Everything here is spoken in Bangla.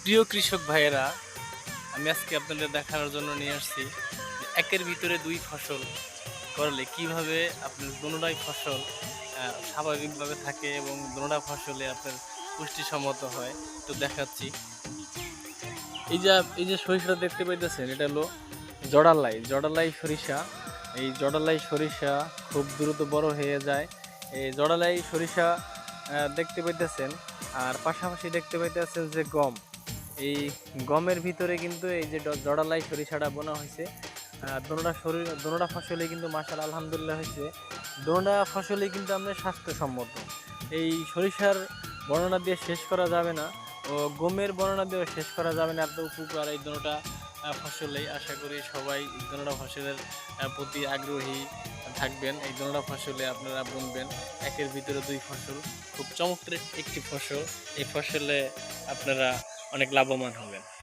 প্রিয় কৃষক ভাইয়েরা, আমি আজকে আপনাদের দেখানোর জন্য নিয়ে আসছি যে একের ভিতরে দুই ফসল করলে কিভাবে আপনার দোনোটাই ফসল স্বাভাবিকভাবে থাকে এবং দোনোটা ফসলে আপনার পুষ্টিসম্মত হয়। তো দেখাচ্ছি। এই যে সরিষাটা দেখতে পাইতেছেন, এটা হলো জডালাই সরিষা। এই জডালাই সরিষা খুব দ্রুত বড় হয়ে যায়। এই জডালাই সরিষা দেখতে পাইতেছেন। আর পাশাপাশি দেখতে পাইতেছেন যে গম, এই গমের ভিতরে কিন্তু এই যে জড়ালাই সরিষাটা বোনা হয়েছে। দোনোটা ফসলই কিন্তু মাশাআল্লাহ আলহামদুলিল্লাহ হয়েছে। দোনোটা ফসলই কিন্তু আমাদের স্বাস্থ্যসম্মত। এই সরিষার বর্ণনা দিয়ে শেষ করা যাবে না, ও গমের বর্ণনা দিয়ে শেষ করা যাবে না। এত উপকার এই দোনোটা ফসলেই। আশা করি সবাই এই দোনোটা ফসলের প্রতি আগ্রহী থাকবেন। এই দোনোটা ফসলে আপনারা বুনবেন। একের ভিতরে দুই ফসল, খুব চমৎকার একটি ফসল। এই ফসলে আপনারা অনেক লাভবান হবেন।